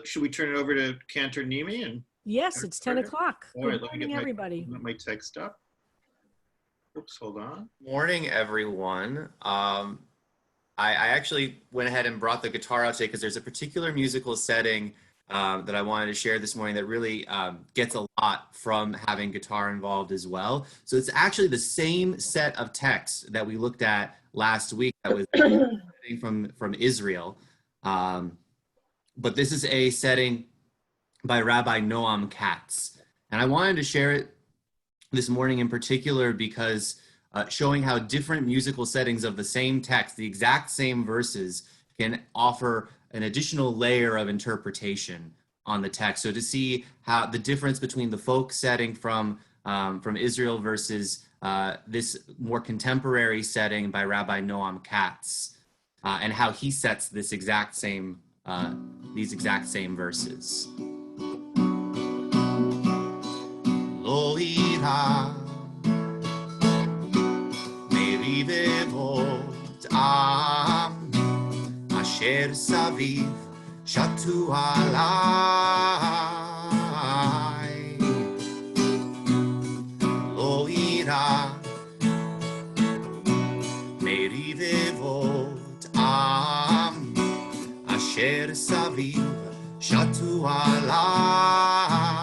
Should we turn it over to Cantor Nemi and Yes, it's 10 o'clock. All right, Good let me get morning, everybody. my text up. Oops, hold on. Morning, everyone. I actually went ahead and brought the guitar out today because there's a particular musical setting that I wanted to share this morning that really gets a lot from having guitar involved as well. So it's actually the same set of texts that we looked at last week that was from Israel. But this is a setting by Rabbi Noam Katz. And I wanted to share it this morning in particular because showing how different musical settings of the same text, the exact same verses, can offer an additional layer of interpretation on the text. So to see how the difference between the folk setting from Israel versus this more contemporary setting by Rabbi Noam Katz, and how he sets this exact same these exact same verses. Lo ira merivevot am asher saviv shatu alai. Lo ira merivevot am asher saviv shatu alai.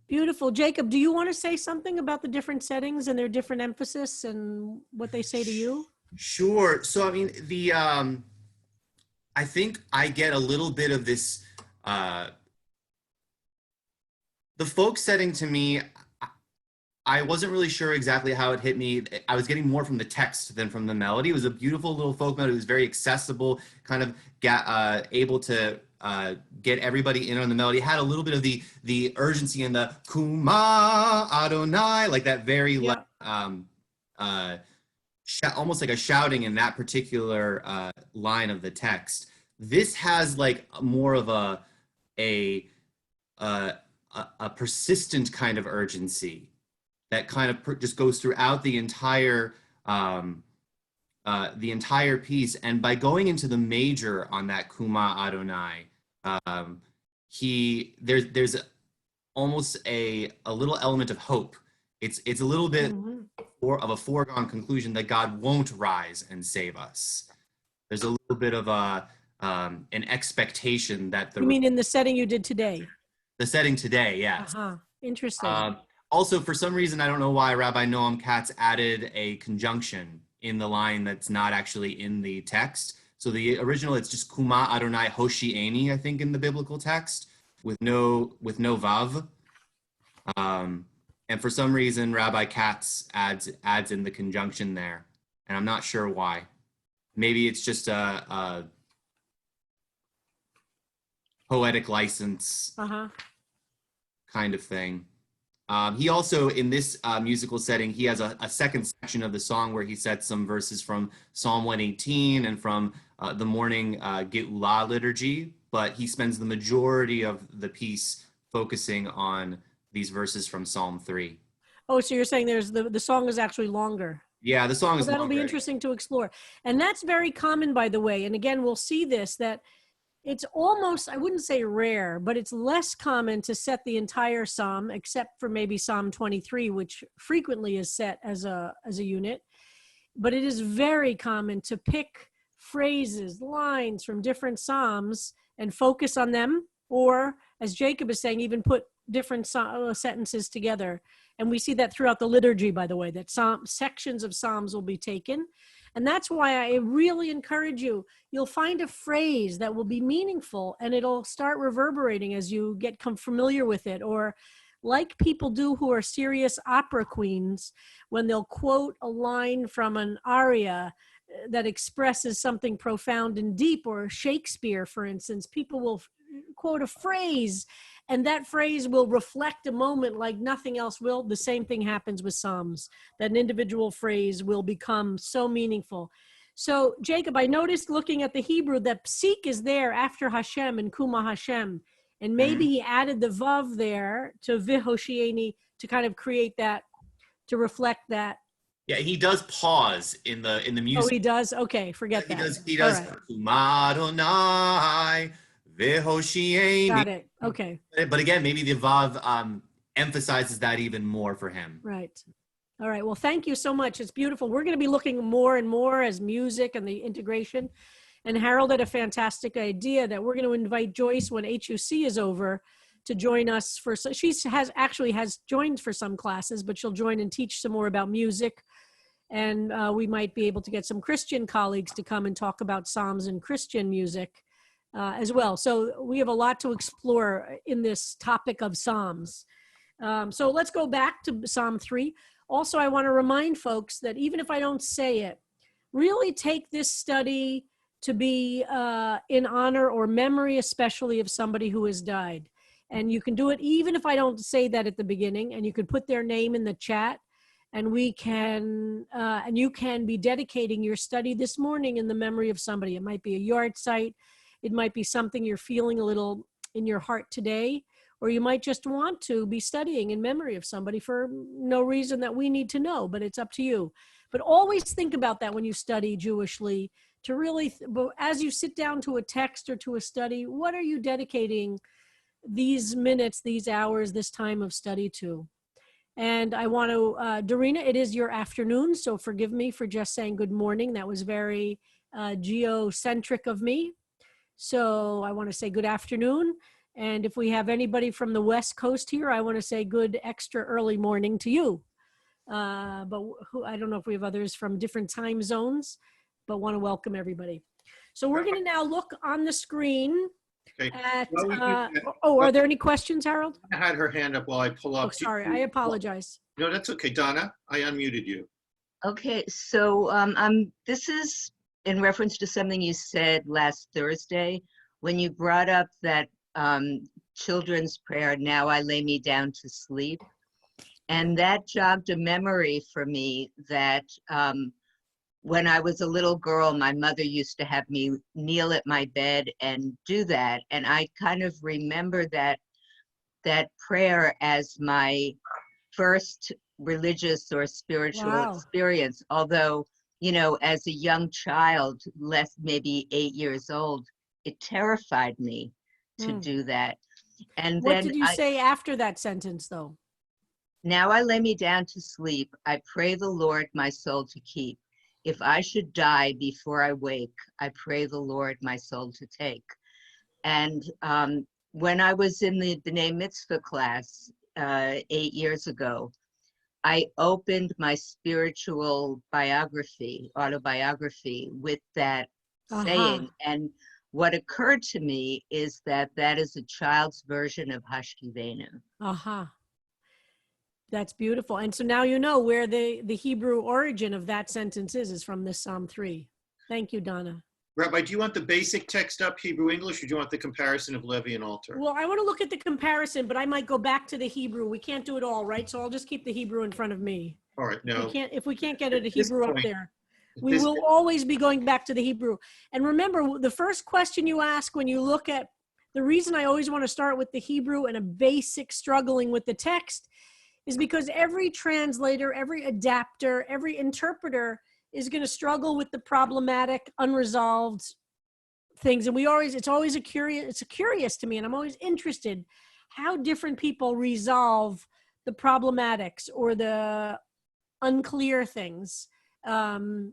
Beautiful. Jacob, do you want to say something about the different settings and their different emphasis and what they say to you? Sure. So, I mean, I think I get a little bit of this, the folk setting to me, I wasn't really sure exactly how it hit me. I was getting more from the text than from the melody. It was a beautiful little folk melody. It was very accessible, kind of able to get everybody in on the melody. It had a little bit of the urgency and the Kuma Adonai, like that very almost like a shouting in that particular line of the text. This has like more of a persistent kind of urgency that kind of just goes throughout the entire piece. And by going into the major on that Kuma Adonai, there's almost a little element of hope. It's a little bit of a foregone conclusion that God won't rise and save us. There's a little bit of an expectation that You mean in the setting you did today? The setting today, yes. Interesting. Also, for some reason, I don't know why Rabbi Noam Katz added a conjunction in the line that's not actually in the text. So the original, it's just Kuma Adonai Hoshi'eni, I think, in the biblical text, with no vav. And for some reason, Rabbi Katz adds in the conjunction there, and I'm not sure why. Maybe it's just a poetic license kind of thing. He also, in this musical setting, he has a second section of the song where he sets some verses from Psalm 118 and from the morning Geulah liturgy, but he spends the majority of the piece focusing on these verses from Psalm 3. Oh, so you're saying there's the song is actually longer. Yeah, the song is that'll longer. Be interesting to explore. And that's very common, by the way. And again, we'll see this, that it's almost, I wouldn't say rare, but it's less common to set the entire psalm, except for maybe Psalm 23, which frequently is set as a unit. But it is very common to pick phrases, lines from different psalms and focus on them, or as Jacob is saying, even put different sentences together. And we see that throughout the liturgy, by the way, that sections of psalms will be taken. And that's why I really encourage you. You'll find a phrase that will be meaningful and it'll start reverberating as you get familiar with it. Or like people do who are serious opera queens, when they'll quote a line from an aria that expresses something profound and deep, or Shakespeare, for instance, people will quote a phrase and that phrase will reflect a moment like nothing else will. The same thing happens with Psalms. That an individual phrase will become so meaningful. So Jacob, I noticed looking at the Hebrew that psik is there after Hashem and Kuma Hashem. And maybe he added the vav there to vihoshieni to kind of create that, to reflect that. Yeah, he does pause in the music. Oh, he does? Okay, forget that. He does. All right. Adonai v'hoshieni. Got it. Okay. But again, maybe the vav emphasizes that even more for him. Right. All right. Well, thank you so much. It's beautiful. We're going to be looking more and more as music and the integration. And Harold had a fantastic idea that we're going to invite Joyce when HUC is over to join us for, she has joined for some classes, but she'll join and teach some more about music. And we might be able to get some Christian colleagues to come and talk about Psalms and Christian music as well. So we have a lot to explore in this topic of Psalms. So let's go back to Psalm 3. Also, I want to remind folks that even if I don't say it, really take this study to be in honor or memory, especially of somebody who has died. And you can do it even if I don't say that at the beginning, and you can put their name in the chat, and we can, and you can be dedicating your study this morning in the memory of somebody. It might be a yard site. It might be something you're feeling a little in your heart today, or you might just want to be studying in memory of somebody for no reason that we need to know, but it's up to you. But always think about that when you study Jewishly, to really, as you sit down to a text or to a study, what are you dedicating these minutes, these hours, this time of study to? And I want to, Dorina, it is your afternoon, so forgive me for just saying good morning. That was very geocentric of me. So I want to say good afternoon. And if we have anybody from the West Coast here, I want to say good extra early morning to you. But I don't know if we have others from different time zones, but want to welcome everybody. So we're going to now look on the screen at, are there any questions, Harold? I had her hand up while I pull up. Oh, sorry, I apologize. No, that's okay. Donna, I unmuted you. Okay, so this is in reference to something you said last Thursday when you brought up that children's prayer, "Now I lay me down to sleep." And that jogged a memory for me that when I was a little girl, my mother used to have me kneel at my bed and do that. And I kind of remember that prayer as my first religious or spiritual experience. Although, you know, as a young child, maybe 8 years old, it terrified me to do that. And what then did you say after that sentence, though? "Now I lay me down to sleep. I pray the Lord my soul to keep. If I should die before I wake, I pray the Lord my soul to take." And when I was in the B'nai Mitzvah class 8 years ago, I opened my spiritual autobiography with that saying. And what occurred to me is that that is a child's version of Hashkivenu. That's beautiful. And so now you know where the Hebrew origin of that sentence is from this Psalm 3. Thank you, Donna. Rabbi, do you want the basic text up, Hebrew English, or do you want the comparison of Levi and Alter? Well, I want to look at the comparison, but I might go back to the Hebrew. We can't do it all, right? So I'll just keep the Hebrew in front of me. All right, no. If we can't get it, a Hebrew up there, we will always be going back to the Hebrew. And remember, the first question you ask when you look at, the reason I always want to start with the Hebrew and a basic struggling with the text is because every translator, every adapter, every interpreter is going to struggle with the problematic, unresolved things. And it's curious to me, and I'm always interested how different people resolve the problematics or the unclear things. So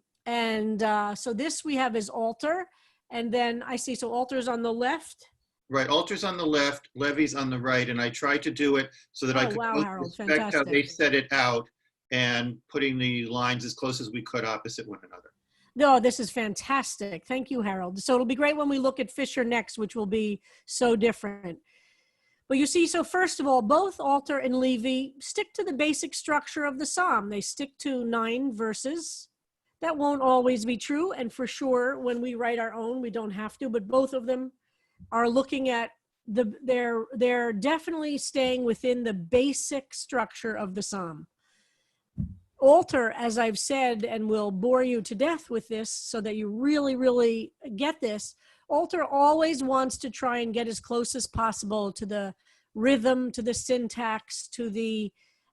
this we have as Alter, and then I see, so Alter's on the left. Right, Alter's on the left, Levi's on the right, and I tried to do it so that I could respect how they set it out and putting the lines as close as we could opposite one another. No, this is fantastic. Thank you, Harold. So it'll be great when we look at Fisher next, which will be so different. But you see, so first of all, both Alter and Levy stick to the basic structure of the psalm. They stick to 9 verses. That won't always be true. And for sure, when we write our own, we don't have to, but both of them are looking at they're definitely staying within the basic structure of the psalm. Alter, as I've said, and will bore you to death with this so that you really, really get this, Alter always wants to try and get as close as possible to the rhythm, to the syntax, to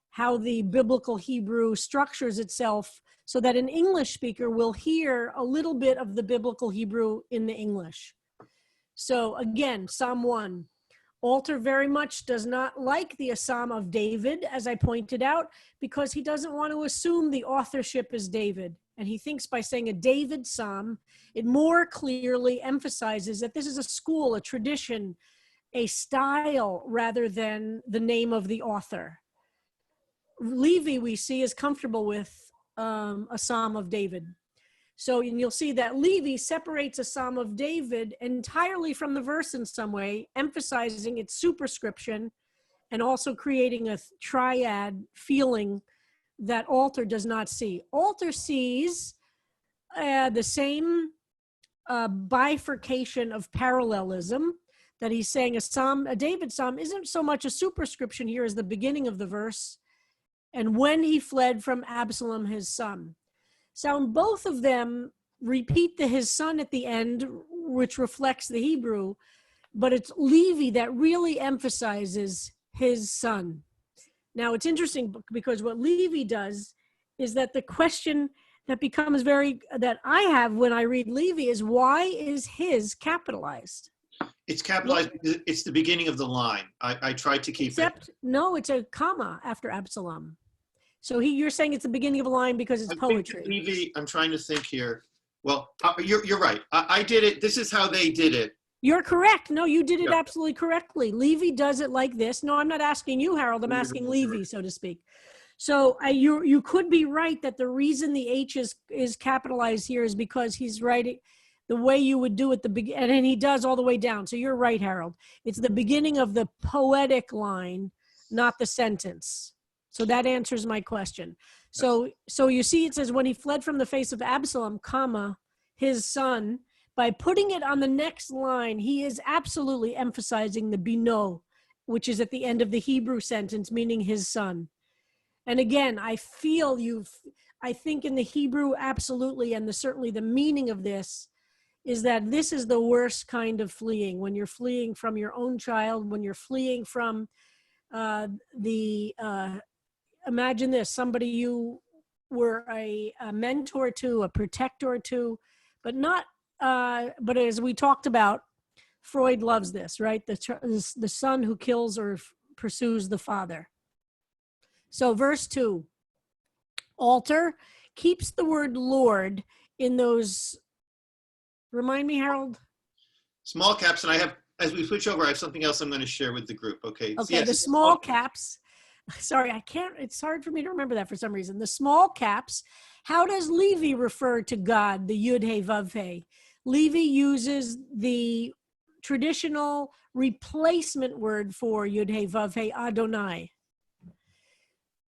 how the biblical Hebrew structures itself, so that an English speaker will hear a little bit of the biblical Hebrew in the English. So again, Psalm 1. Alter very much does not like the Psalm of David, as I pointed out, because he doesn't want to assume the authorship is David. And he thinks by saying a David psalm, it more clearly emphasizes that this is a school, a tradition, a style, rather than the name of the author. Levy, we see, is comfortable with a Psalm of David. So, and you'll see that Levy separates a Psalm of David entirely from the verse in some way, emphasizing its superscription and also creating a triad feeling that Alter does not see. Alter sees the same bifurcation of parallelism, that he's saying a David psalm isn't so much a superscription here as the beginning of the verse, and when he fled from Absalom, his son. So both of them repeat his son at the end, which reflects the Hebrew, but it's Levy that really emphasizes his son. Now, it's interesting because what Levy does is that the question that becomes that I have when I read Levy is, why is his capitalized? It's capitalized because it's the beginning of the line. I tried to keep it. No, it's a comma after Absalom. So you're saying it's the beginning of a line because it's poetry. Levy, I'm trying to think here. Well, you're right. I did it. This is how they did it. You're correct. No, you did it absolutely correctly. Levy does it like this. No, I'm not asking you, Harold. I'm asking Levy, so to speak. So you could be right that the reason the H is capitalized here is because he's writing the way you would do it and he does all the way down. So you're right, Harold. It's the beginning of the poetic line, not the sentence. So that answers my question. So you see, it says, when he fled from the face of Absalom, comma, his son, by putting it on the next line, he is absolutely emphasizing the bino, which is at the end of the Hebrew sentence, meaning his son. And again, I think in the Hebrew, absolutely, and certainly the meaning of this is that this is the worst kind of fleeing, when you're fleeing from your own child, when you're fleeing from imagine this, somebody you were a mentor to, a protector to, but as we talked about, Freud loves this, right? The son who kills or pursues the father. So verse 2, Alter keeps the word Lord in those, remind me, Harold? Small caps, and as we switch over, I have something else I'm going to share with the group, okay? Okay, the small caps. Sorry, it's hard for me to remember that for some reason. The small caps, how does Levy refer to God, the Yud He Vav He? Levy uses the traditional replacement word for Yud He Vav He, Adonai.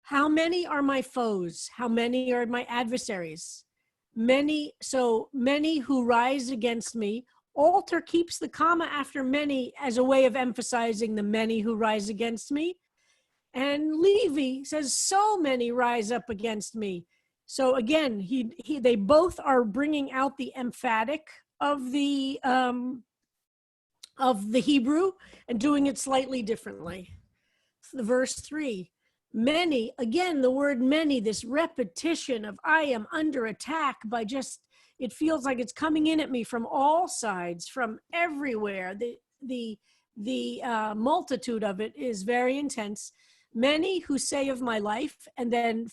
How many are my foes? How many are my adversaries? Many who rise against me. Alter keeps the comma after many as a way of emphasizing the many who rise against me. And Levy says, so many rise up against me. So again, they both are bringing out the emphatic of the Hebrew and doing it slightly differently. Verse 3, many, again, the word many, this repetition of I am under attack by it feels like it's coming in at me from all sides, from everywhere. The multitude of it is very intense. Many who say of my life, and then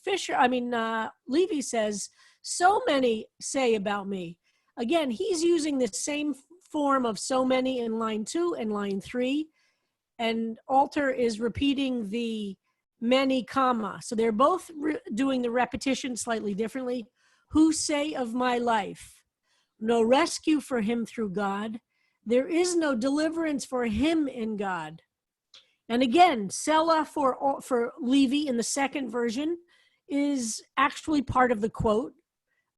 Levy says, so many say about me. Again, he's using the same form of so many in line 2 and line 3, and Alter is repeating the many comma. So they're both doing the repetition slightly differently. who say of my life, no rescue for him through God. There is no deliverance for him in God. And again, Selah for Levi in the second version is actually part of the quote.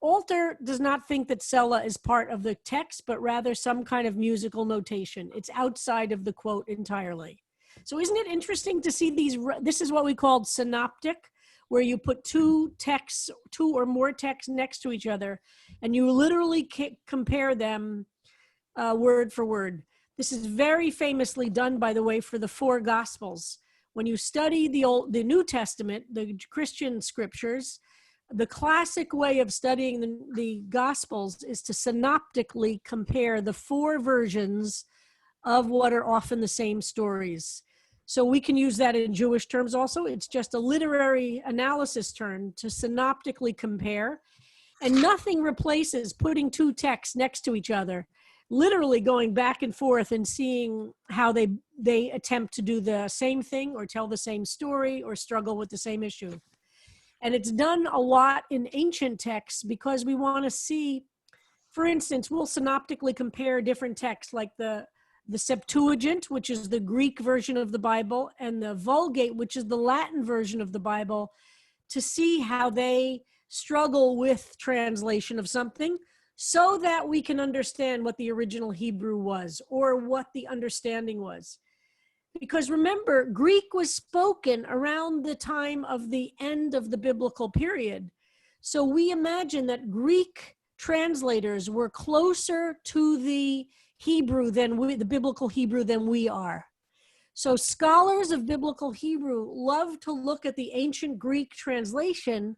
Alter does not think that Selah is part of the text, but rather some kind of musical notation. It's outside of the quote entirely. So isn't it interesting to see these? This is what we called synoptic, where you put two or more texts next to each other, and you literally compare them word for word. This is very famously done, by the way, for the four Gospels. When you study the New Testament, the Christian scriptures, the classic way of studying the Gospels is to synoptically compare the four versions of what are often the same stories. So we can use that in Jewish terms also. It's just a literary analysis term to synoptically compare. And nothing replaces putting two texts next to each other, literally going back and forth and seeing how they attempt to do the same thing or tell the same story or struggle with the same issue. And it's done a lot in ancient texts because we want to see, for instance, we'll synoptically compare different texts like the Septuagint, which is the Greek version of the Bible, and the Vulgate, which is the Latin version of the Bible, to see how they struggle with translation of something so that we can understand what the original Hebrew was or what the understanding was. Because remember, Greek was spoken around the time of the end of the biblical period. So we imagine that Greek translators were closer to the Hebrew the biblical Hebrew than we are. So scholars of biblical Hebrew love to look at the ancient Greek translation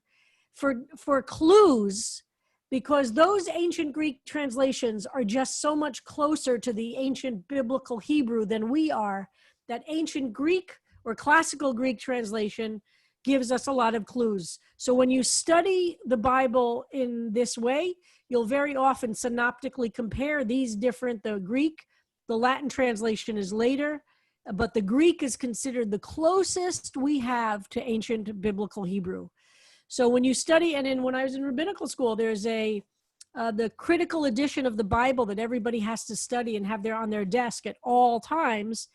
for clues, because those ancient Greek translations are just so much closer to the ancient biblical Hebrew than we are, that ancient Greek or classical Greek translation gives us a lot of clues. So when you study the Bible in this way, you'll very often synoptically compare these different, the Greek, the Latin translation is later, but the Greek is considered the closest we have to ancient biblical Hebrew. So when you study, and when I was in rabbinical school, there's the critical edition of the Bible that everybody has to study and have on their desk at all times,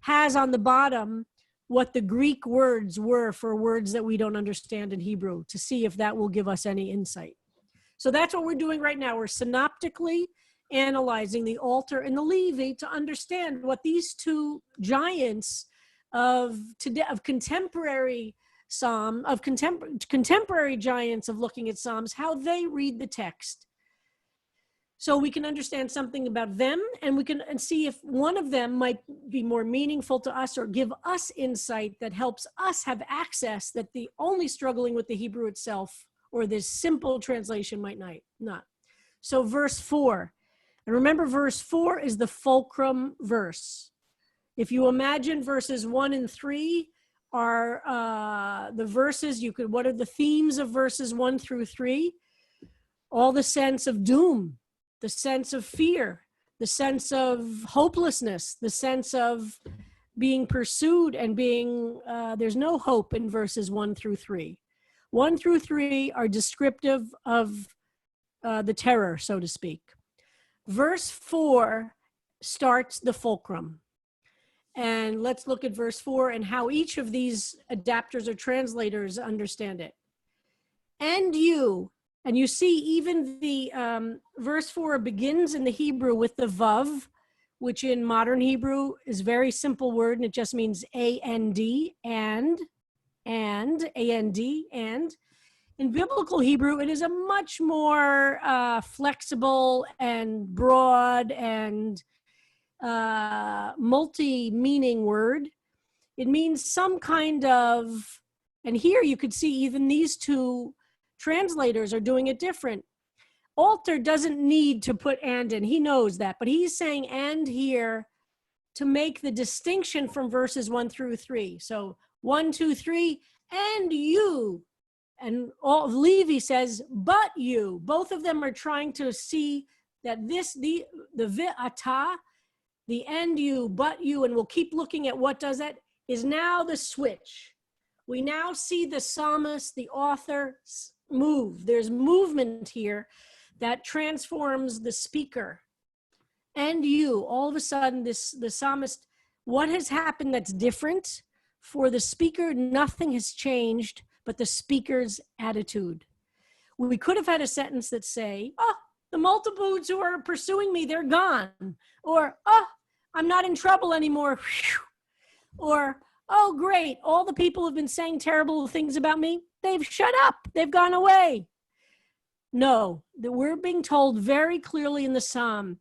has on the bottom what the Greek words were for words that we don't understand in Hebrew, to see if that will give us any insight. So that's what we're doing right now. We're synoptically analyzing the Alter and the Levi to understand what these two giants of contemporary contemporary giants of looking at Psalms, how they read the text. So we can understand something about them, and we can see if one of them might be more meaningful to us or give us insight that helps us have access that the only struggling with the Hebrew itself or this simple translation might not. So verse 4, and remember verse 4 is the fulcrum verse. If you imagine verses 1 and 3 are the verses, what are the themes of verses 1 through 3? All the sense of doom, the sense of fear, the sense of hopelessness, the sense of being pursued and there's no hope in verses 1 through 3. 1 through 3 are descriptive of the terror, so to speak. Verse 4 starts the fulcrum. And let's look at verse 4 and how each of these adapters or translators understand it. And you see even the verse 4 begins in the Hebrew with the vav, which in modern Hebrew is a very simple word, and it just means A-N-D, and. In biblical Hebrew, it is a much more flexible and broad and multi-meaning word. It means some kind of, and here you could see even these two translators are doing it different. Alter doesn't need to put and in, he knows that, but he's saying and here to make the distinction from verses 1 through 3. So 1, 2, 3, and you. And Levi says, but you. Both of them are trying to see that the vi'ata, the and you, but you, and we'll keep looking at what does that, is now the switch. We now see the psalmist, the author, move. There's movement here that transforms the speaker and you. All of a sudden, the psalmist, what has happened that's different? For the speaker, nothing has changed but the speaker's attitude. We could have had a sentence that say, oh, the multitudes who are pursuing me, they're gone. Or, oh, I'm not in trouble anymore. Or, oh, great, all the people who've been saying terrible things about me, they've shut up, they've gone away. No, that we're being told very clearly in the psalm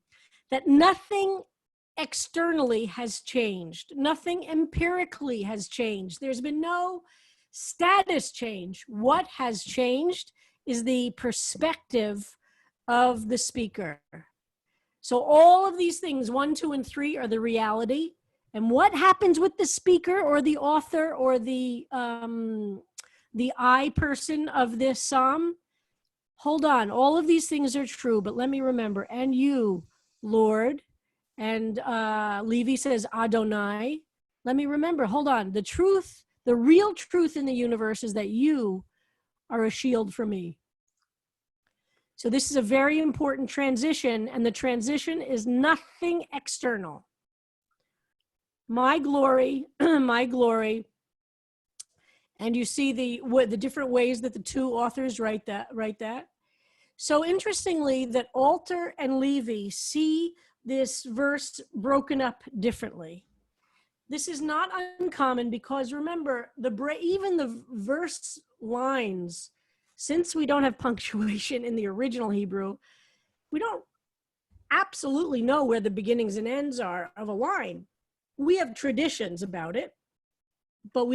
that nothing externally has changed. Nothing empirically has changed. There's been no status change. What has changed is the perspective of the speaker. So all of these things, 1, 2, and 3, are the reality. And what happens with the speaker or the author or the I person of this psalm? Hold on, all of these things are true, but let me remember, and you, Lord, and Levi says Adonai. Let me remember, hold on, the truth, the real truth in the universe is that you are a shield for me. So this is a very important transition, and the transition is nothing external. My glory, my glory. And you see the different ways that the two authors write that. So interestingly, that Alter and Levi see this verse broken up differently. This is not uncommon because remember, even the verse lines, since we don't have punctuation in the original Hebrew, we don't absolutely know where the beginnings and ends are of a line. We have traditions about it, but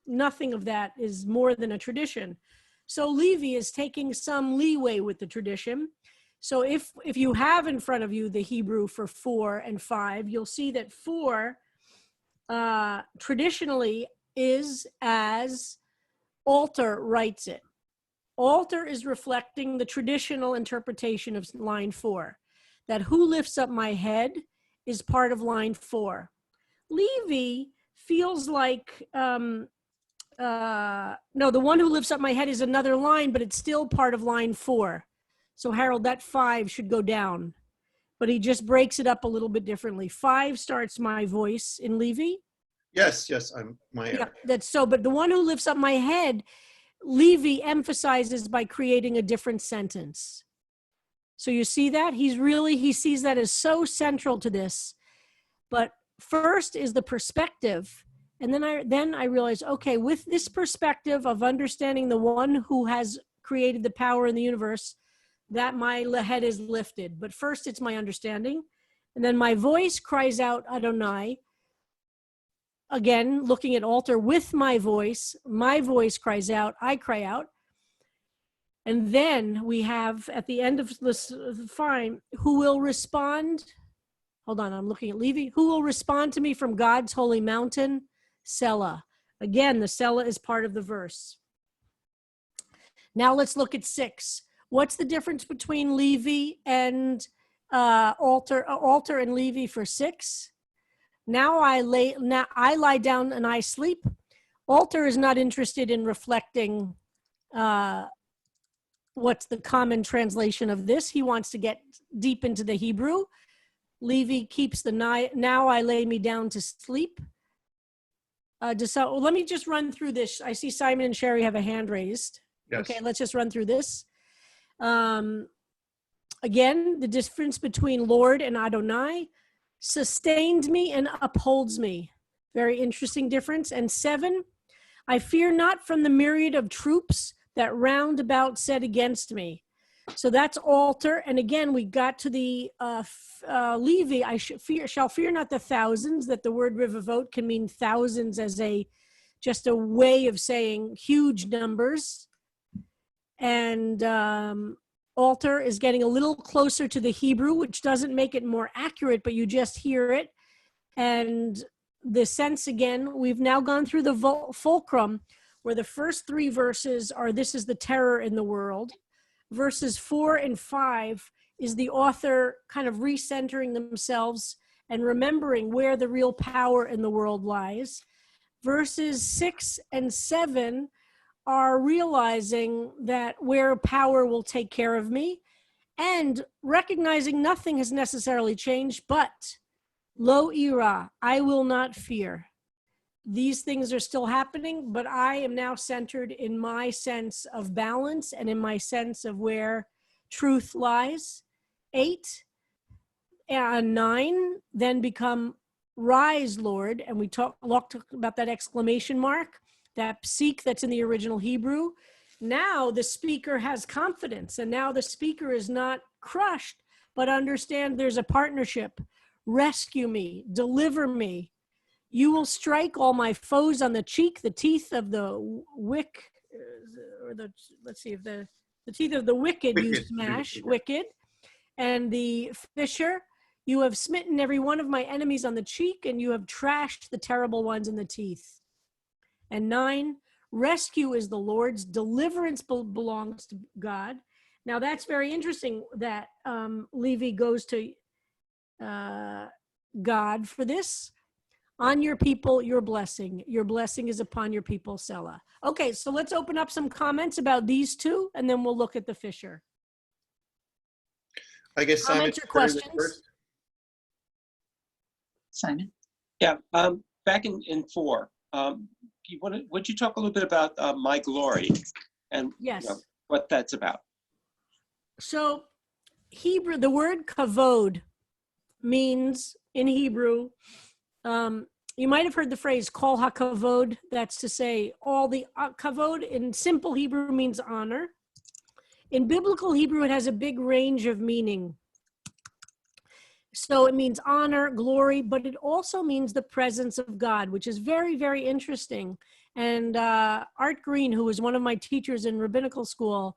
nothing of that is more than a tradition. So Levi is taking some leeway with the tradition. So if you have in front of you the Hebrew for 4 and 5, you'll see that 4 traditionally is as Alter writes it. Alter is reflecting the traditional interpretation of line 4, that who lifts up my head is part of line 4. Levi feels like, no, the one who lifts up my head is another line, but it's still part of line 4. So Harold, that 5 should go down, but he just breaks it up a little bit differently. 5 starts my voice in Levi. Yes, Yeah, that's so, but the one who lifts up my head, Levi emphasizes by creating a different sentence. So you see that? He sees that as so central to this. But first is the perspective. And then I realized, okay, with this perspective of understanding the one who has created the power in the universe, that my head is lifted. But first it's my understanding. And then my voice cries out, Adonai. Again, looking at Alter with my voice cries out, I cry out. And then we have at the end of this, fine, who will respond? Hold on, I'm looking at Levi. Who will respond to me from God's holy mountain? Selah. Again, the Selah is part of the verse. Now let's look at 6. What's the difference between Levi and Alter and Levi for 6? Now I lie down and I sleep. Alter is not interested in reflecting what's the common translation of this. He wants to get deep into the Hebrew. Levi keeps the now I lay me down to sleep. Let me just run through this. I see Simon and Sherry have a hand raised. Yes. Okay, let's just run through this. Again, the difference between Lord and Adonai, sustained me and upholds me. Very interesting difference. And 7, I fear not from the myriad of troops that round about set against me. So that's Alter. And again, we got to the Levi, I shall fear not the thousands, that the word rivavot can mean thousands as just a way of saying huge numbers. And Alter is getting a little closer to the Hebrew, which doesn't make it more accurate, but you just hear it. And the sense, again, we've now gone through the fulcrum, where the first 3 verses are, this is the terror in the world. Verses 4 and 5 is the author kind of recentering themselves and remembering where the real power in the world lies. Verses 6 and 7 are realizing that where power will take care of me, and recognizing nothing has necessarily changed, but lo ira, I will not fear. These things are still happening, but I am now centered in my sense of balance and in my sense of where truth lies. 8 and 9 then become rise, Lord. And we talked about that exclamation mark, that psik that's in the original Hebrew. Now the speaker has confidence, and now the speaker is not crushed, but understand there's a partnership. Rescue me, deliver me. You will strike all my foes on the cheek, the teeth of the wick, or the, let's see if the teeth of the wicked you smash, wicked. And the fisher, you have smitten every one of my enemies on the cheek, and you have trashed the terrible ones in the teeth. And 9, rescue is the Lord's, deliverance belongs to God. Now that's very interesting that Levi goes to God for this. On your people, your blessing is upon your people, Selah. Okay, so let's open up some comments about these two, and then we'll look at the fisher. I guess comments or questions? Simon? Yeah, back in 4, would you talk a little bit about my glory and Yes. What that's about? So Hebrew, the word kavod means in Hebrew, you might have heard the phrase kol hakavod. That's to say all the kavod in simple Hebrew means honor. In biblical Hebrew, it has a big range of meaning. So it means honor, glory, but it also means the presence of God, which is very, very interesting. And Art Green, who was one of my teachers in rabbinical school,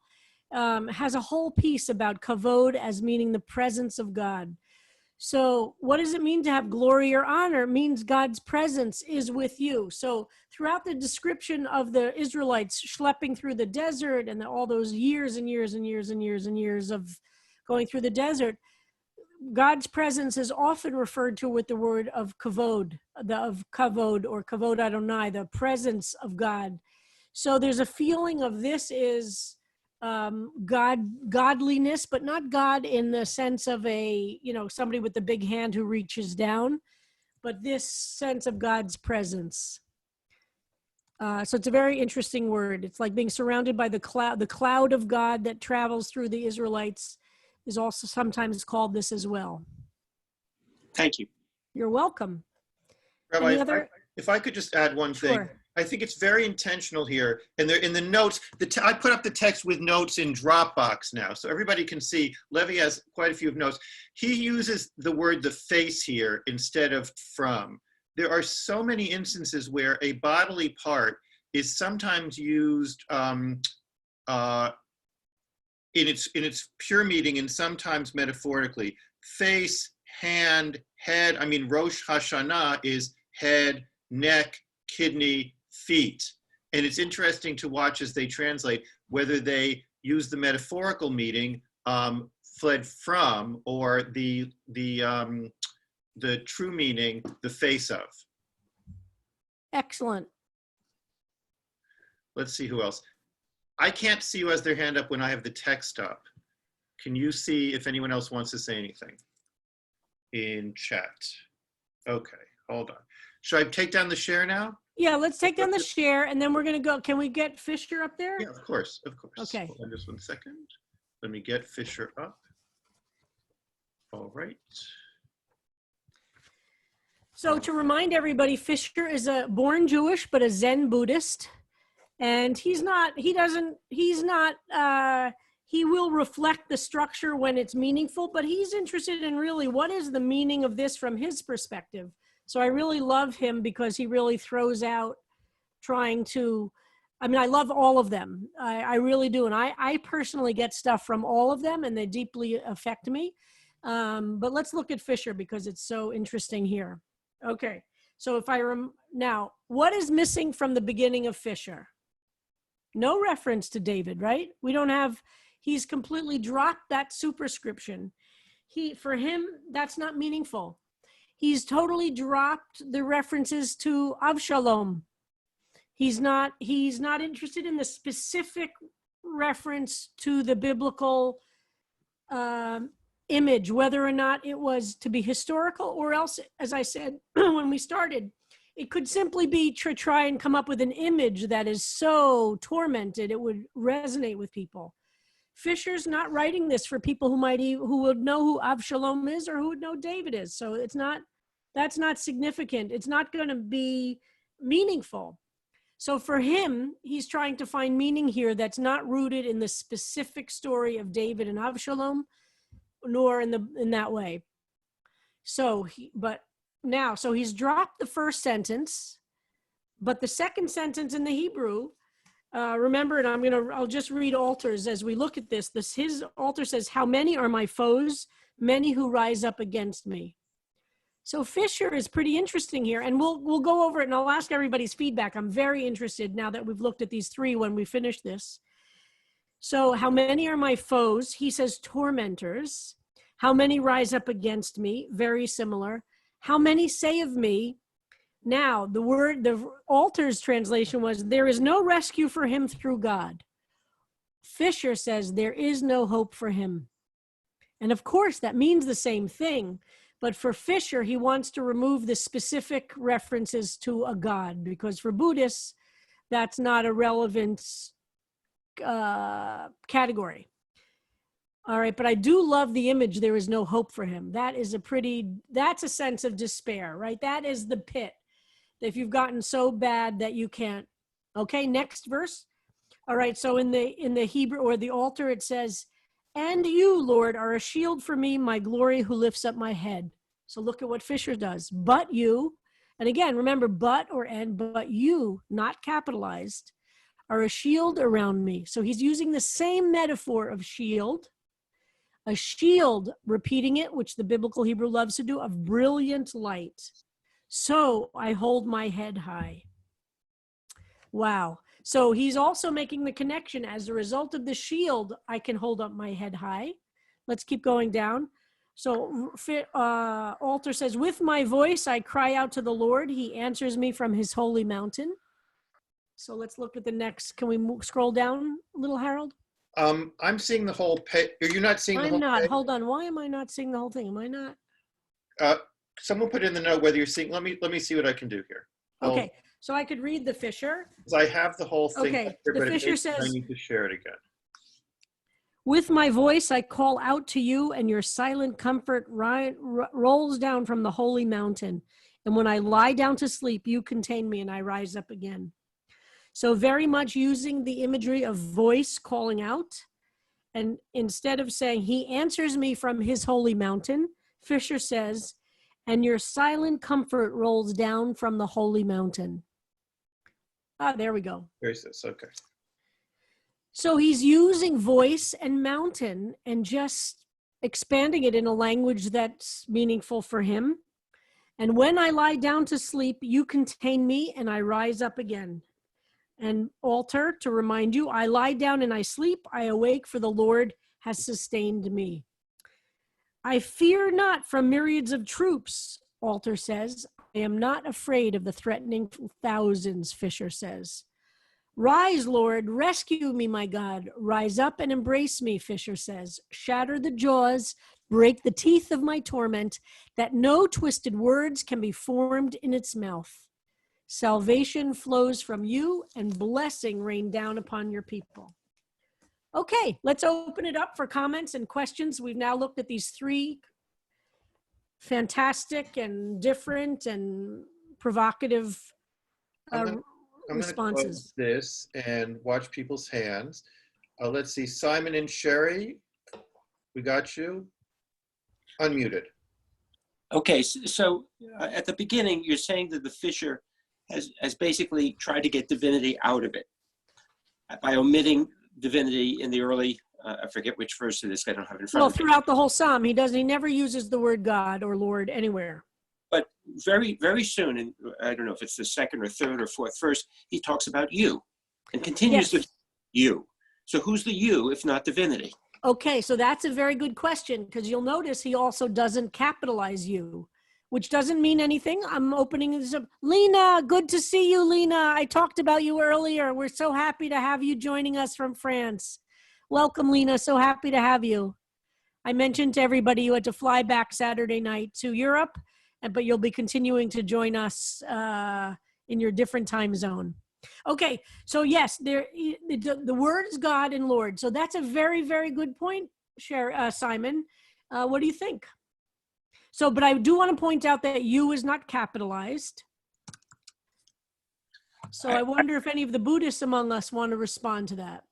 has a whole piece about kavod as meaning the presence of God. So what does it mean to have glory or honor? It means God's presence is with you. So throughout the description of the Israelites schlepping through the desert and all those years and years and years and years and years of going through the desert, God's presence is often referred to with the word of kavod, of kavod or kavod Adonai, the presence of God. So there's a feeling of this is godliness, but not God in the sense of a, somebody with the big hand who reaches down, but this sense of God's presence. So it's a very interesting word. It's like being surrounded by the cloud of God that travels through the Israelites is also sometimes called this as well. Thank you. You're welcome. Rabbi, if I could just add one thing. I think it's very intentional here. And in the notes, I put up the text with notes in Dropbox now, so everybody can see. Levi has quite a few notes. He uses the word the face here instead of from. There are so many instances where a bodily part is sometimes used in its pure meaning and sometimes metaphorically. Face, hand, head. I mean, Rosh Hashanah is head, neck, kidney, feet. And it's interesting to watch as they translate whether they use the metaphorical meaning, fled from, or the true meaning, the face of. Excellent. Let's see who else. I can't see who has their hand up when I have the text up. Can you see if anyone else wants to say anything in chat? Okay, hold on. Should I take down the share now? Yeah, let's take down the share, and then we're going to go. Can we get Fisher up there? Yeah, of course, of course. Okay. Hold on just 1 second. Let me get Fisher up. All right. So to remind everybody, Fisher is a born Jewish, but a Zen Buddhist. And he will reflect the structure when it's meaningful, but he's interested in really what is the meaning of this from his perspective. So I really love him because he really throws out I love all of them. I really do. And I personally get stuff from all of them and they deeply affect me. But let's look at Fisher because it's so interesting here. Okay. So now, what is missing from the beginning of Fisher? No reference to David, right? He's completely dropped that superscription. For him, that's not meaningful. He's totally dropped the references to Avshalom. He's not interested in the specific reference to the biblical image, whether or not it was to be historical, or else, as I said when we started, it could simply be to try and come up with an image that is so tormented it would resonate with people. Fisher's not writing this for people who would know who Avshalom is or who would know David is. So that's not significant. It's not going to be meaningful. So for him, he's trying to find meaning here that's not rooted in the specific story of David and Avshalom, nor in that way. So he's dropped the first sentence, but the second sentence in the Hebrew, remember, and I'll just read Alter's as we look at this. His Alter says, "How many are my foes? Many who rise up against me." So Fisher is pretty interesting here, and we'll go over it, and I'll ask everybody's feedback. I'm very interested now that we've looked at these three when we finish this. So how many are my foes? He says tormentors. How many rise up against me? Very similar. How many say of me? Now, the Alter's translation was, there is no rescue for him through God. Fisher says there is no hope for him. And of course, that means the same thing. But for Fisher, he wants to remove the specific references to a God, because for Buddhists, that's not a relevant category. All right, but I do love the image, there is no hope for him. That's a sense of despair, right? That is the pit. If you've gotten so bad that you can't. Okay, next verse. All right, so in the Hebrew or the Alter, it says, "And you, Lord, are a shield for me, my glory, who lifts up my head." So look at what Fisher does. But you, and again, remember, but you, not capitalized, are a shield around me. So he's using the same metaphor of shield, a shield, repeating it, which the biblical Hebrew loves to do, of brilliant light. So I hold my head high. Wow. So he's also making the connection. As a result of the shield, I can hold up my head high. Let's keep going down. So Alter says, with my voice, I cry out to the Lord. He answers me from his holy mountain. So let's look at the next. Can we scroll down a little, Harold? I'm seeing the whole page. You're not seeing the whole page? I'm not. Hold on. Why am I not seeing the whole thing? Am I not? Someone put in the note whether you're seeing. Let me see what I can do here. Okay. So I could read the Fisher. I have the whole thing. Okay. Here, the Fisher says, I need to share it again. With my voice, I call out to you, and your silent comfort rolls down from the holy mountain. And when I lie down to sleep, you contain me, and I rise up again. So very much using the imagery of voice calling out. And instead of saying, he answers me from his holy mountain, Fisher says, and your silent comfort rolls down from the holy mountain. There we go. There's this, okay. So he's using voice and mountain and just expanding it in a language that's meaningful for him. And when I lie down to sleep, you contain me and I rise up again. And Alter, to remind you, I lie down and I sleep, I awake, for the Lord has sustained me. I fear not from myriads of troops, Alter says. I am not afraid of the threatening thousands, Fisher says. Rise, Lord, rescue me, my God. Rise up and embrace me, Fisher says. Shatter the jaws, break the teeth of my torment, that no twisted words can be formed in its mouth. Salvation flows from you, and blessing rain down upon your people. Okay, let's open it up for comments and questions. We've now looked at these three fantastic and different and provocative responses. I'm going to close this and watch people's hands. Let's see, Simon and Sherry, we got you. Unmuted. Okay, so at the beginning, you're saying that the Fisher has basically tried to get divinity out of it by omitting divinity in the early, I forget which verse it is, I don't have it in front of me. Well, throughout the whole psalm, he never uses the word God or Lord anywhere. But very, very soon, and I don't know if it's the second or third or fourth verse, he talks about you and continues with you. So who's the you if not divinity? Okay, so that's a very good question, because you'll notice he also doesn't capitalize you, which doesn't mean anything. I'm opening this up. Lena, good to see you, Lena. I talked about you earlier. We're so happy to have you joining us from France. Welcome, Lena. So happy to have you. I mentioned to everybody you had to fly back Saturday night to Europe, but you'll be continuing to join us in your different time zone. Okay, so yes, the word is God and Lord. So that's a very, very good point, Simon. What do you think? So, but I do want to point out that you is not capitalized. So I wonder if any of the Buddhists among us want to respond to that.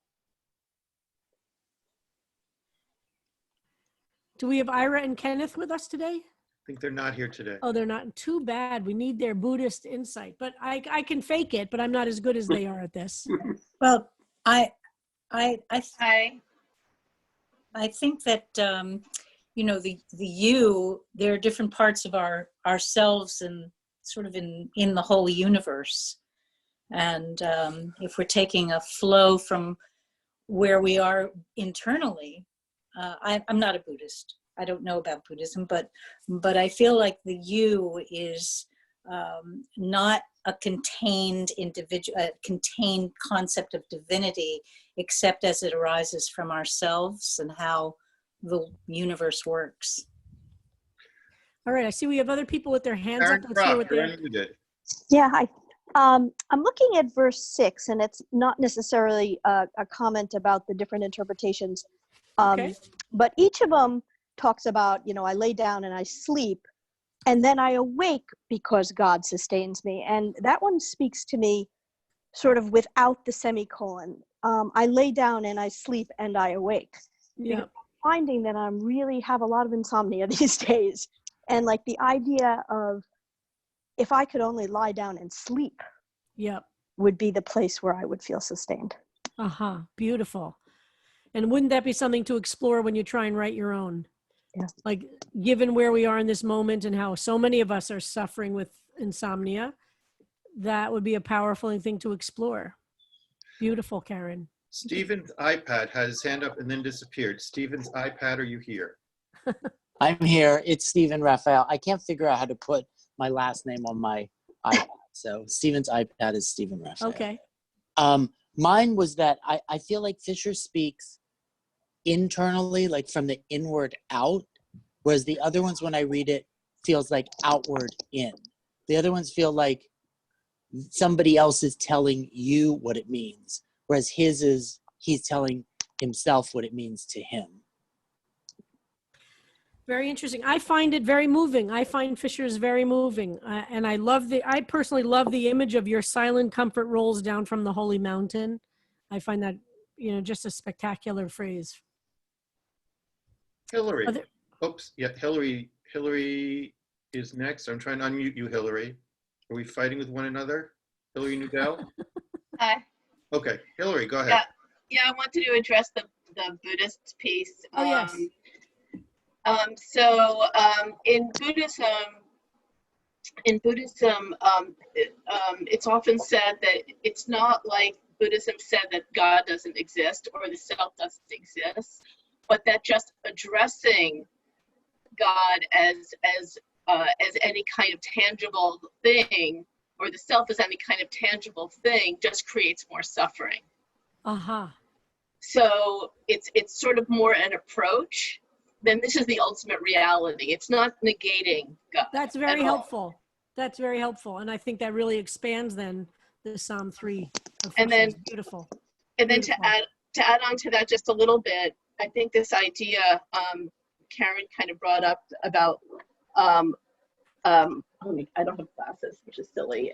Do we have Ira and Kenneth with us today? I think they're not here today. Oh, they're not. Too bad. We need their Buddhist insight. But I can fake it, but I'm not as good as they are at this. Well, I think that you know, the you, there are different parts of ourselves and sort of in the whole universe. And if we're taking a flow from where we are internally, I'm not a Buddhist. I don't know about Buddhism, but I feel like the you is not a contained individual, a contained concept of divinity, except as it arises from ourselves and how the universe works. All right, I see we have other people with their hands up. Let's hear what they're. Yeah, hi. I'm looking at verse 6, and it's not necessarily a comment about the different interpretations, Okay. but each of them talks about, you know, I lay down and I sleep, and then I awake because God sustains me. And that one speaks to me sort of without the semicolon. I lay down and I sleep and I awake. Yeah. Because I'm finding that I really have a lot of insomnia these days. And like the idea of if I could only lie down and sleep, Yep. would be the place where I would feel sustained. Uh-huh. Beautiful. And wouldn't that be something to explore when you try and write your own? Yeah. Like, given where we are in this moment and how so many of us are suffering with insomnia, that would be a powerful thing to explore. Beautiful, Karen. Stephen's iPad had his hand up and then disappeared. Stephen's iPad, are you here? I'm here. It's Stephen Raphael. I can't figure out how to put my last name on my iPad. So Stephen's iPad is Stephen Raphael. Okay. Mine was that I feel like Fisher speaks internally, like from the inward out, whereas the other ones, when I read it, feels like outward in. The other ones feel like somebody else is telling you what it means, whereas his is he's telling himself what it means to him. Very interesting. I find it very moving. I find Fisher's very moving. And I personally love the image of your silent comfort rolls down from the holy mountain. I find that, you know, just a spectacular phrase. Hillary. Oops. Yeah, Hillary is next. I'm trying to unmute you, Hillary. Are we fighting with one another? Hillary Nudell? Hi. Okay, Hillary, go ahead. Yeah, I wanted to address the Buddhist piece. Oh, yes. In Buddhism, it's often said that it's not like Buddhism said that God doesn't exist or the self doesn't exist, but that just addressing God as any kind of tangible thing, or the self as any kind of tangible thing, just creates more suffering. Uh-huh. So it's sort of more an approach. Then this is the ultimate reality. It's not negating God. That's very helpful. That's very helpful. And I think that really expands then the Psalm 3. And then beautiful. And then Beautiful. to add on to that just a little bit, I think this idea Karen kind of brought up about I don't have glasses, which is silly.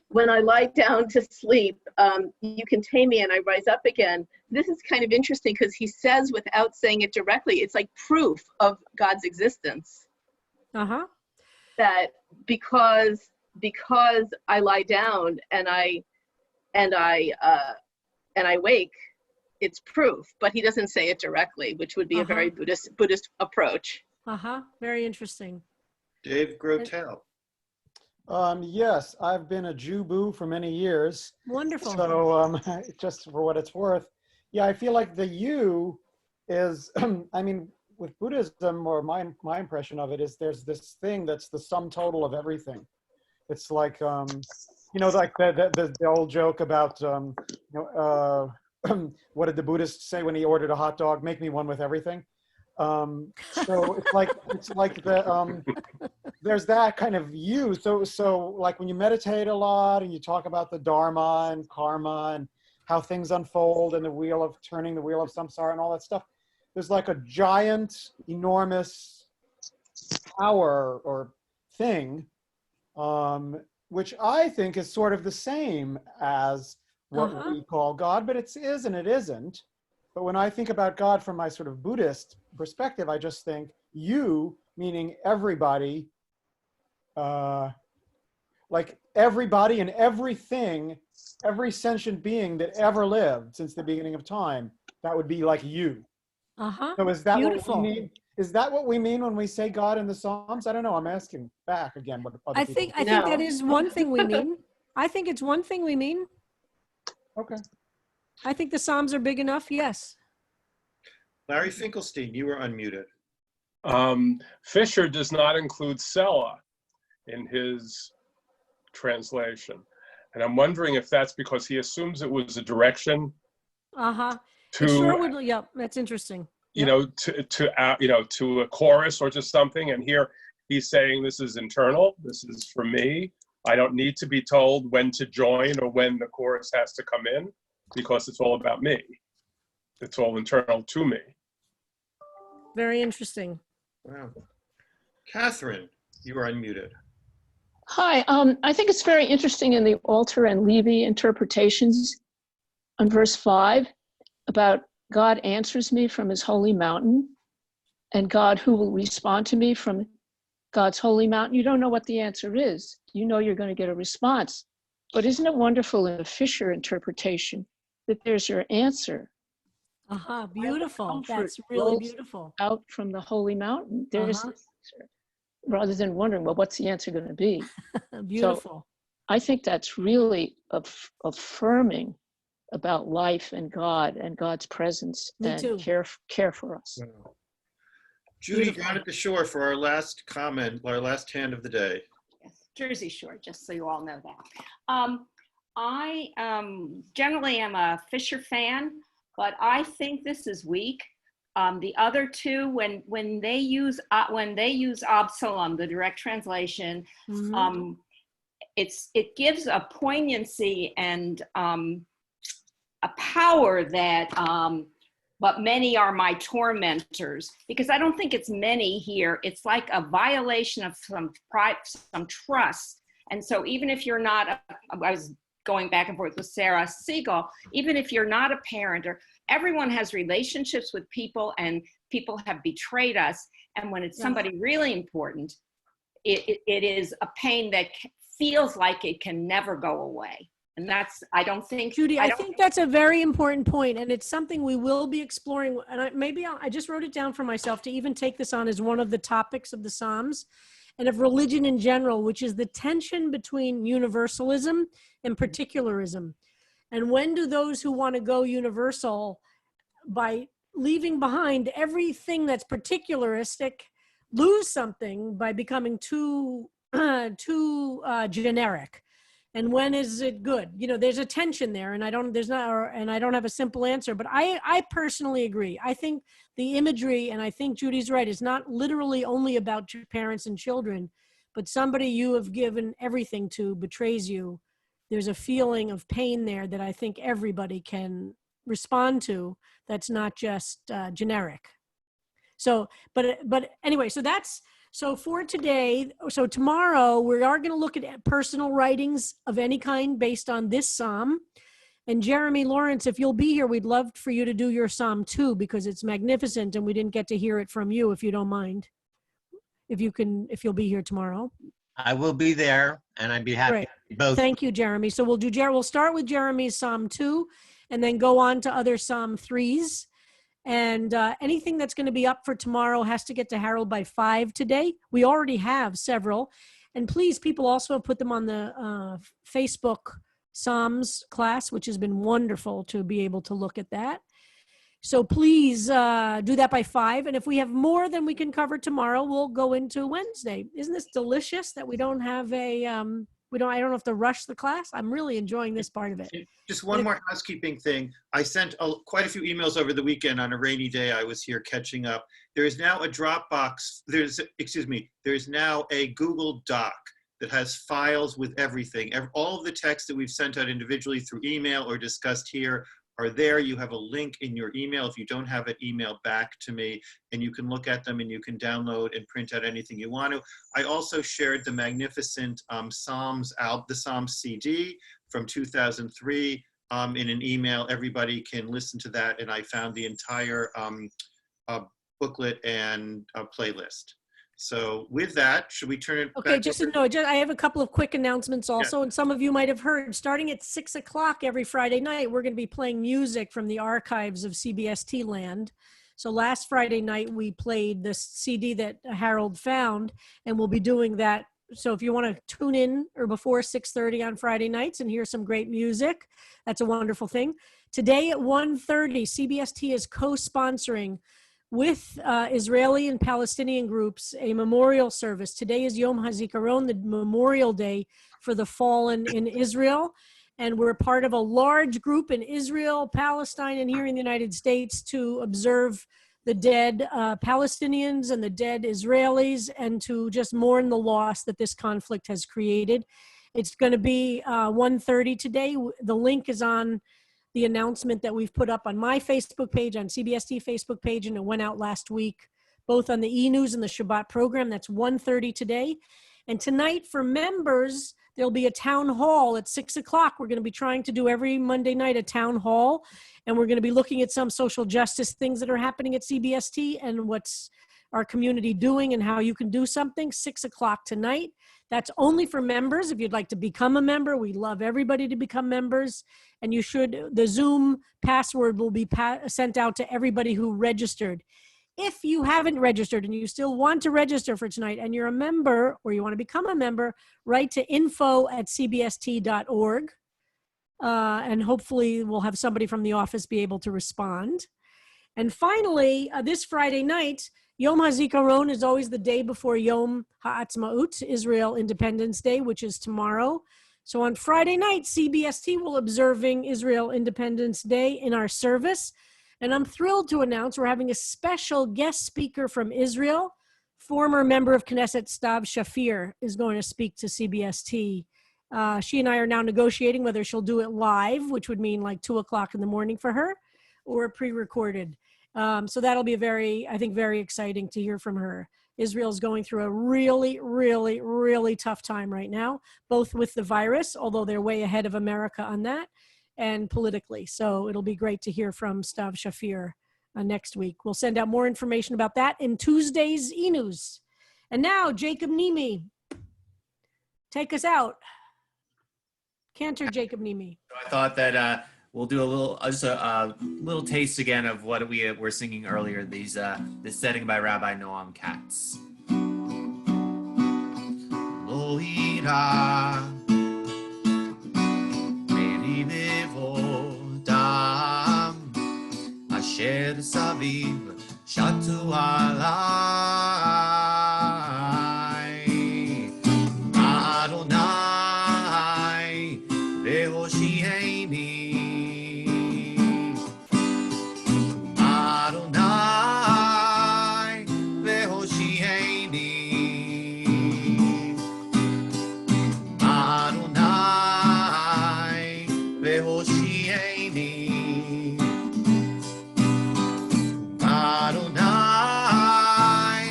When I lie down to sleep, you can tame me and I rise up again. This is kind of interesting because he says, without saying it directly, it's like proof of God's existence. Uh-huh. That because I lie down and I wake, it's proof. But he doesn't say it directly, which would be a very Buddhist approach. Uh-huh. Very interesting. Dave Grotel. Yes, I've been a Jew-boo for many years. Wonderful. So just for what it's worth, yeah, I feel like the you is, I mean, with Buddhism, or my impression of it is there's this thing that's the sum total of everything. It's like, like the old joke about, what did the Buddhist say when he ordered a hot dog? Make me one with everything. So it's like the, there's that kind of view. So like when you meditate a lot and you talk about the Dharma and karma and how things unfold and turning the wheel of samsara and all that stuff, there's like a giant, enormous power or thing, which I think is sort of the same as what we call God, but it is and it isn't. But when I think about God from my sort of Buddhist perspective, I just think you, meaning everybody, like everybody and everything, every sentient being that ever lived since the beginning of time, that would be like you. So is that Beautiful. what we mean? Is that what we mean when we say God in the Psalms? I don't know. I'm asking back again what other I people think that is one thing we mean. I think it's one thing we mean. Okay. I think the Psalms are big enough. Yes. Larry Finkelstein, you were unmuted. Fisher does not include Selah in his translation. And I'm wondering if that's because he assumes it was a direction It to, sure would. Yeah, that's interesting. to a chorus or to something. And here he's saying this is internal. This is for me. I don't need to be told when to join or when the chorus has to come in, because it's all about me. It's all internal to me. Very interesting. Wow. Catherine, you are unmuted. Hi, I think it's very interesting in the Alter and Levy interpretations on verse 5 about God answers me from his holy mountain, and God who will respond to me from God's holy mountain. You don't know what the answer is. You know you're going to get a response. But isn't it wonderful in the Fisher interpretation that there's your answer? Beautiful. That's really beautiful. Out from the holy mountain, there's the answer, rather than wondering, well, what's the answer going to be? Beautiful. So I think that's really affirming about life and God and God's presence and care for us. Wow. Judy, down at the shore for our last comment, our last hand of the day. Yes, Jersey Shore, just so you all know that. I generally am a Fisher fan, but I think this is weak. The other two, when they use Absalom, the direct translation, it gives a poignancy and a power that but many are my tormentors, because I don't think it's many here. It's like a violation of some pride, some trust. And so even if you're not, I was going back and forth with Sarah Siegel, even if you're not a parent, or everyone has relationships with people and people have betrayed us. And when it's somebody really important, it is a pain that feels like it can never go away. And that's, I don't think, Judy, I think that's a very important point, and it's something we will be exploring. And I just wrote it down for myself to even take this on as one of the topics of the Psalms and of religion in general, which is the tension between universalism and particularism. And when do those who want to go universal, by leaving behind everything that's particularistic, lose something by becoming too generic? And when is it good? There's a tension there, and I don't have a simple answer, but I personally agree. I think the imagery, and I think Judy's right, is not literally only about your parents and children, but somebody you have given everything to betrays you. There's a feeling of pain there that I think everybody can respond to. That's not just generic. So, but anyway, so for today, so tomorrow, we are going to look at personal writings of any kind based on this Psalm. And Jeremy Lawrence, if you'll be here, we'd love for you to do your Psalm too, because it's magnificent and we didn't get to hear it from you, if you don't mind. If you'll be here tomorrow. I will be there, and I'd be happy Great. to do both. Thank you, Jeremy. So we'll start with Jeremy's Psalm 2 and then go on to other Psalm 3s. And anything that's going to be up for tomorrow has to get to Harold by 5 today. We already have several. And please, people also put them on the Facebook Psalms class, which has been wonderful to be able to look at that. So please do that by 5. And if we have more than we can cover tomorrow, we'll go into Wednesday. Isn't this delicious that we don't have a, I don't have to rush the class? I'm really enjoying this part of it. Just one more housekeeping thing. I sent quite a few emails over the weekend on a rainy day. I was here catching up. There is now a Dropbox. There's now a Google Doc that has files with everything. All of the texts that we've sent out individually through email or discussed here are there. You have a link in your email. If you don't have it, email back to me, and you can look at them and you can download and print out anything you want to. I also shared the magnificent Psalms the Psalms CD from 2003 in an email. Everybody can listen to that, and I found the entire booklet and playlist. So with that, should we turn it Okay, back I have a couple of quick announcements also, and some of you might have heard, starting at 6 o'clock every Friday night, we're going to be playing music from the archives of CBST land. So last Friday night, we played the CD that Harold found, and we'll be doing that. So if you want to tune in or before 6:30 on Friday nights and hear some great music, that's a wonderful thing. Today at 1:30, CBST is co-sponsoring with Israeli and Palestinian groups a memorial service. Today is Yom HaZikaron, the Memorial Day for the fallen in Israel. And we're part of a large group in Israel, Palestine, and here in the United States to observe the dead Palestinians and the dead Israelis, and to just mourn the loss that this conflict has created. It's going to be 1:30 today. The link is on the announcement that we've put up on my Facebook page, on CBST Facebook page, and it went out last week, both on the e-news and the Shabbat program. That's 1:30 today. And tonight for members, there'll be a town hall at 6 o'clock. We're going to be trying to do every Monday night a town hall, and we're going to be looking at some social justice things that are happening at CBST and what's our community doing and how you can do something. 6 o'clock tonight. That's only for members. If you'd like to become a member, we love everybody to become members. And the Zoom password will be sent out to everybody who registered. If you haven't registered and you still want to register for tonight and you're a member or you want to become a member, write to info@cbst.org. And hopefully we'll have somebody from the office be able to respond. And finally, this Friday night, Yom HaZikaron is always the day before Yom HaAtzmaut, Israel Independence Day, which is tomorrow. So on Friday night, CBST will observing Israel Independence Day in our service. And I'm thrilled to announce we're having a special guest speaker from Israel. Former member of Knesset Stav Shafir is going to speak to CBST. She and I are now negotiating whether she'll do it live, which would mean like 2 o'clock in the morning for her, or pre-recorded. So that'll be very exciting to hear from her. Israel's going through a really, really, really tough time right now, both with the virus, although they're way ahead of America on that, and politically. So it'll be great to hear from Stav Shafir next week. We'll send out more information about that in Tuesday's e-news. And now, Jacob Nimi, take us out. Cantor Jacob Nimi. I thought that we'll do a little taste again of what we were singing earlier. This setting by Rabbi Noam Katz. Lo ira meribevo dam asher saviv shatu alai Adonai ve'hoshieni Adonai ve'hoshieni Adonai ve'hoshieni Adonai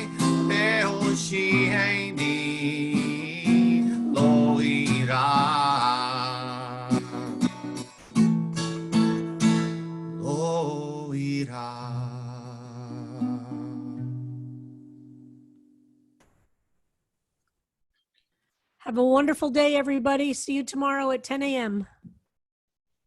ve'hoshieni lo ira lo ira. Have a wonderful day, everybody. See you tomorrow at 10 a.m.